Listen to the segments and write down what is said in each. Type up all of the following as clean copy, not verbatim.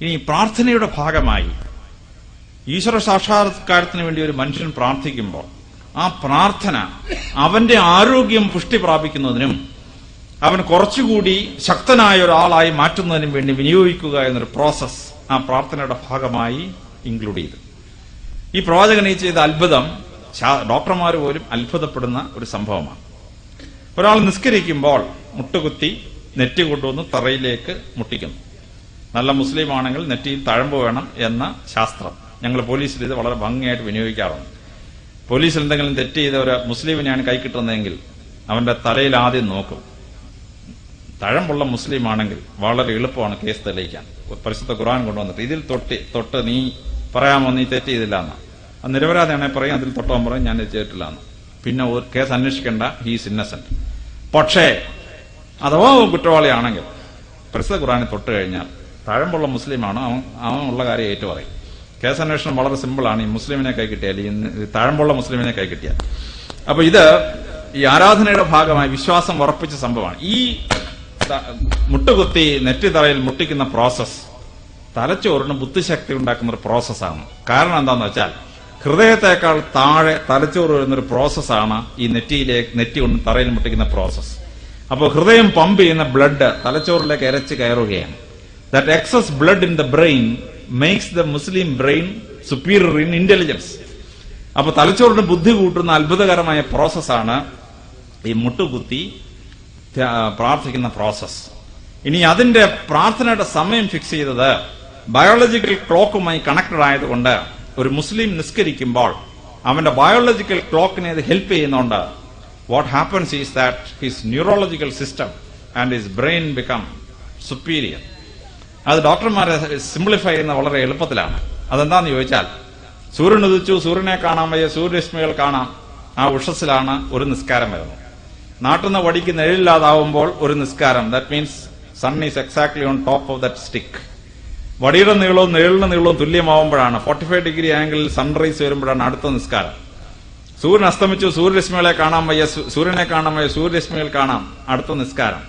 ഇനി പ്രാർത്ഥനയുടെ ഭാഗമായി ഈശ്വര സാക്ഷാത്കാരത്തിന് വേണ്ടി ഒരു മനുഷ്യൻ പ്രാർത്ഥിക്കുമ്പോൾ ആ പ്രാർത്ഥന അവന്റെ ആരോഗ്യം പുഷ്ടി പ്രാപിക്കുന്നതിനും അവൻ കുറച്ചുകൂടി ശക്തനായ ഒരാളായി മാറ്റുന്നതിനും വേണ്ടി വിനിയോഗിക്കുക എന്നൊരു പ്രോസസ് ആ പ്രാർത്ഥനയുടെ ഭാഗമായി ഇൻക്ലൂഡ് ചെയ്തു. ഈ പ്രവാചകൻ ഈ ചെയ്ത അത്ഭുതം ഡോക്ടർമാർ പോലും അത്ഭുതപ്പെടുന്ന ഒരു സംഭവമാണ്. ഒരാൾ നിസ്കരിക്കുമ്പോൾ മുട്ടുകുത്തി നെറ്റി കൊണ്ടുവന്ന് തറയിലേക്ക് മുട്ടിക്കുന്നു. നല്ല മുസ്ലിം ആണെങ്കിൽ നെറ്റിയിൽ തഴമ്പ് വേണം എന്ന ശാസ്ത്രം ഞങ്ങൾ പോലീസിൽ ഇത് വളരെ ഭംഗിയായിട്ട് വിനിയോഗിക്കാറുണ്ട്. പോലീസിൽ എന്തെങ്കിലും തെറ്റ് ചെയ്ത ഒരു മുസ്ലിമിനെയാണ് കൈ കിട്ടുന്നതെങ്കിൽ അവന്റെ തലയിൽ ആദ്യം നോക്കും. തഴമ്പുള്ള മുസ്ലിം ആണെങ്കിൽ വളരെ എളുപ്പമാണ് കേസ് തെളിയിക്കാൻ. പരിശുദ്ധ ഖുർആൻ കൊണ്ടുവന്നിട്ട് ഇതിൽ തൊട്ട് നീ പറയാമോ നീ തെറ്റ് ചെയ്തില്ല എന്ന്. അത് നിരപരാധിയാണെങ്കിൽ പറയും അതിൽ തൊട്ടവൻ പറയും ഞാൻ തെറ്റ് ചെയ്തിട്ടില്ല എന്ന്. പിന്നെ കേസ് അന്വേഷിക്കേണ്ട, ഹീസ് ഇന്നസെന്റ്. പക്ഷേ അഥവാ കുറ്റവാളിയാണെങ്കിൽ പരിശുദ്ധ ഖുർആനിൽ തൊട്ട് കഴിഞ്ഞാൽ തഴമ്പുള്ള മുസ്ലിമാണ് അവൻ ഉള്ള കാര്യം ഏറ്റു പറയും. കേസ് അന്വേഷണം വളരെ സിമ്പിളാണ്. ഈ മുസ്ലിമിനെ കൈ കിട്ടിയാൽ, ഈ തഴമ്പുള്ള മുസ്ലിമിനെ കൈ കിട്ടിയാൽ. അപ്പൊ ഇത് ഈ ആരാധനയുടെ ഭാഗമായി വിശ്വാസം ഉറപ്പിച്ച സംഭവമാണ്. ഈ മുട്ടുകുത്തി നെറ്റിത്തറയിൽ മുട്ടിക്കുന്ന പ്രോസസ് തലച്ചോറിന് ബുദ്ധിശക്തി ഉണ്ടാക്കുന്ന ഒരു പ്രോസസ്സാണ്. കാരണം എന്താണെന്ന് വെച്ചാൽ ഹൃദയത്തെക്കാൾ താഴെ തലച്ചോറ് വരുന്നൊരു പ്രോസസ്സാണ് ഈ നെറ്റി കൊണ്ട് തറയിൽ മുട്ടിക്കുന്ന പ്രോസസ്. അപ്പോൾ ഹൃദയം പമ്പ് ചെയ്യുന്ന ബ്ലഡ് തലച്ചോറിലേക്ക് ഇരച്ച് കയറുകയാണ്. That excess blood in the brain makes the Muslim brain superior in intelligence. അപ്പൊ തലച്ചോറിന് ബുദ്ധി കൂട്ടുന്ന അത്ഭുതകരമായ പ്രോസസ്സാണ് ഈ മുട്ടുകുത്തി പ്രാർത്ഥിക്കുന്ന പ്രോസസ്. ഇനി അതിന്റെ പ്രാർത്ഥനയുടെ സമയം ഫിക്സ് ചെയ്തത് ബയോളജിക്കൽ ക്ലോക്കുമായി കണക്റ്റഡ് ആയതുകൊണ്ട് ഒരു മുസ്ലിം നിസ്കരിക്കുമ്പോൾ അവന്റെ ബയോളജിക്കൽ ക്ലോക്കിനെ ഇത് ഹെൽപ്പ് ചെയ്യുന്നുണ്ട്. What happens is that his neurological system and his brain become superior. അത് ഡോക്ടർമാരെ സിംപ്ലിഫൈ ചെയ്യുന്ന വളരെ എളുപ്പത്തിലാണ്. അതെന്താന്ന് ചോദിച്ചാൽ സൂര്യൻ ഉദിച്ചു, സൂര്യനെ കാണാൻ വയ്യ, സൂര്യരശ്മികൾ കാണാം. ആ ഉഷസ്സിലാണ് ഒരു നിസ്കാരം വരുന്നത്. നാട്ടിൽ നിന്ന് വടിക്ക് നിഴലില്ലാതാവുമ്പോൾ ഒരു നിസ്കാരം. That means sun is exactly on top of that stick. വടിയുടെ നീളവും നിഴലിന്റെ നീളവും തുല്യമാവുമ്പോഴാണ് 45 ഡിഗ്രി ആംഗിളിൽ സൺറൈസ് വരുമ്പോഴാണ് അടുത്ത നിസ്കാരം. സൂര്യൻ അസ്തമിച്ചു, സൂര്യരശ്മികളെ കാണാൻ വയ്യ, സൂര്യനെ കാണാൻ വയ്യ, സൂര്യരശ്മികൾ കാണാം, അടുത്ത നിസ്കാരം.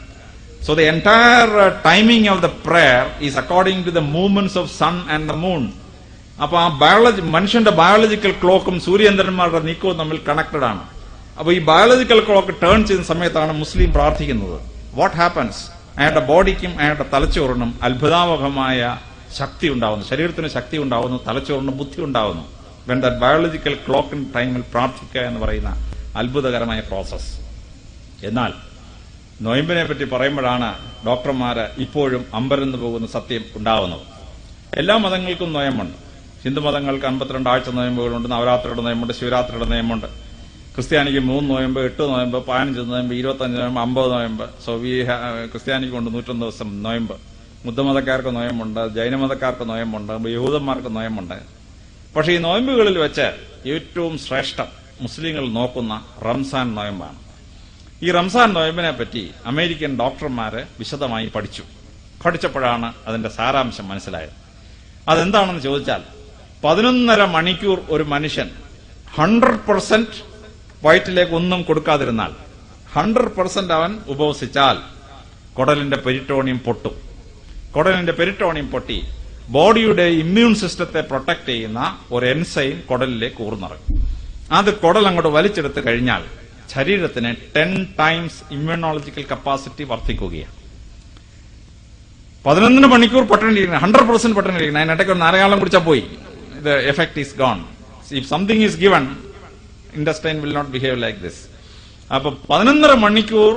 So the entire timing of the prayer is according to the movements of sun and the moon. അപ്പൊ ആ മനുഷ്യന്റെ ബയോളജിക്കൽ ക്ലോക്കും സൂര്യചന്ദ്രന്മാരുടെ നീക്കവും തമ്മിൽ കണക്റ്റഡ് ആണ്. അപ്പൊ ഈ ബയോളജിക്കൽ ക്ലോക്ക് ടേൺ ചെയ്യുന്ന സമയത്താണ് മുസ്ലിം പ്രാർത്ഥിക്കുന്നത്. What happens? അയാളുടെ ബോഡിക്കും അയാളുടെ തലച്ചോറിനും അത്ഭുതാവഹമായ ശക്തി ഉണ്ടാവുന്നു, ശരീരത്തിന് ശക്തി ഉണ്ടാവുന്നു, തലച്ചോറിന് ബുദ്ധി ഉണ്ടാവുന്നു. വെൻ ദാറ്റ് ബയോളജിക്കൽ ക്ലോക്കിൻ ടൈമിൽ പ്രാർത്ഥിക്കുക എന്ന് പറയുന്ന അത്ഭുതകരമായ പ്രോസസ്. എന്നാൽ നൊയമ്പിനെ പറ്റി പറയുമ്പോഴാണ് ഡോക്ടർമാര് ഇപ്പോഴും അമ്പരന്ന് പോകുന്ന സത്യം ഉണ്ടാവുന്നത്. എല്ലാ മതങ്ങൾക്കും നൊയമ്പുണ്ട്. ഹിന്ദു മതങ്ങൾക്ക് 52 ആഴ്ച നൊയമ്പുകളുണ്ട്, നവരാത്രിയുടെ നൊയമ്പുണ്ട്, ശിവരാത്രിയുടെ നൊയമ്പുണ്ട്. ക്രിസ്ത്യാനിക്ക് 3 നൊയമ്പ്, 8 നൊയമ്പ്, 15 നൊയമ്പ്, 25 നൊയമ്പ്, 50 നൊയമ്പ്. സോ ക്രിസ്ത്യാനിക്ക് കൊണ്ട് 101 ദിവസം നൊയമ്പ്. ബുദ്ധമതക്കാർക്ക് നൊയമ്പുണ്ട്, ജൈനമതക്കാർക്ക് നൊയമ്പുണ്ട്, യഹൂദന്മാർക്ക് നൊയമ്പുണ്ട്. പക്ഷെ ഈ നൊയമ്പുകളിൽ വെച്ച് ഏറ്റവും ശ്രേഷ്ഠം മുസ്ലിങ്ങൾ നോക്കുന്ന റംസാൻ നൊയമ്പാണ്. ഈ റംസാൻ നൊയമ്പിനെ പറ്റി അമേരിക്കൻ ഡോക്ടർമാര് വിശദമായി പഠിച്ചപ്പോഴാണ് അതിന്റെ സാരാംശം മനസ്സിലായത്. അതെന്താണെന്ന് ചോദിച്ചാൽ 11.5 മണിക്കൂർ ഒരു മനുഷ്യൻ 100% വയറ്റിലേക്ക് ഒന്നും കൊടുക്കാതിരുന്നാൽ, 100% അവൻ ഉപവസിച്ചാൽ കുടലിന്റെ പെരിറ്റോണിയം പൊട്ടും. കുടലിന്റെ പെരിറ്റോണിയം പൊട്ടി ബോഡിയുടെ ഇമ്മ്യൂൺ സിസ്റ്റത്തെ പ്രൊട്ടക്ട് ചെയ്യുന്ന ഒരു എൻസൈം കുടലിലേക്ക് ഊർന്നിറങ്ങും. അത് കുടൽ അങ്ങോട്ട് വലിച്ചെടുത്ത് കഴിഞ്ഞാൽ ശരീരത്തിന് 10 ടൈംസ് ഇമ്മ്യൂണോളജിക്കൽ കപ്പാസിറ്റി വർദ്ധിക്കുകയാണ്. 11 മണിക്കൂർ പട്ടണിരിക്കണം, 100% പട്ടണിരിക്കണം. അതിനിടയ്ക്ക് ഒരു നാരകാലം കുടിച്ചാൽ പോയി, the effect is gone. If something is given, intestine will not behave like this. അപ്പൊ 11.5 മണിക്കൂർ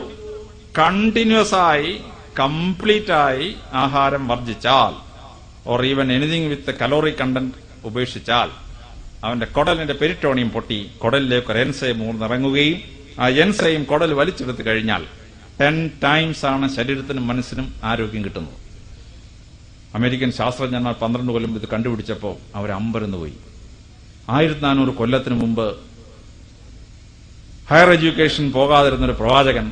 കണ്ടിന്യൂസ് ആയി കംപ്ലീറ്റ് ആയി ആഹാരം വർജിച്ചാൽ, or even anything with calorie content ഉപേക്ഷിച്ചാൽ, അവന്റെ കുടലിന്റെ പെരിറ്റോണിയം പൊട്ടി കുടലിലേക്ക് ഒരു എൻസൈം ഊർന്നിറങ്ങുകയും ആ എൻസൈം കുടൽ വലിച്ചെടുത്ത് കഴിഞ്ഞാൽ 10 ടൈംസ് ആണ് ശരീരത്തിനും മനസ്സിനും ആരോഗ്യം കിട്ടുന്നത്. അമേരിക്കൻ ശാസ്ത്രജ്ഞന്മാർ 12 കൊല്ലം ഇത് കണ്ടുപിടിച്ചപ്പോൾ അവർ അമ്പരന്ന് പോയി. 1400 കൊല്ലത്തിന് മുമ്പ് ഹയർ എഡ്യൂക്കേഷൻ പോകാതിരുന്നൊരു പ്രവാചകൻ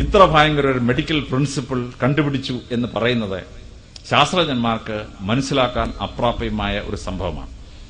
ഇത്ര ഭയങ്കര ഒരു മെഡിക്കൽ പ്രിൻസിപ്പിൾ കണ്ടുപിടിച്ചു എന്ന് പറയുന്നത് ശാസ്ത്രജ്ഞന്മാർക്ക് മനസ്സിലാക്കാൻ അപ്രാപ്യമായ ഒരു സംഭവമാണ്.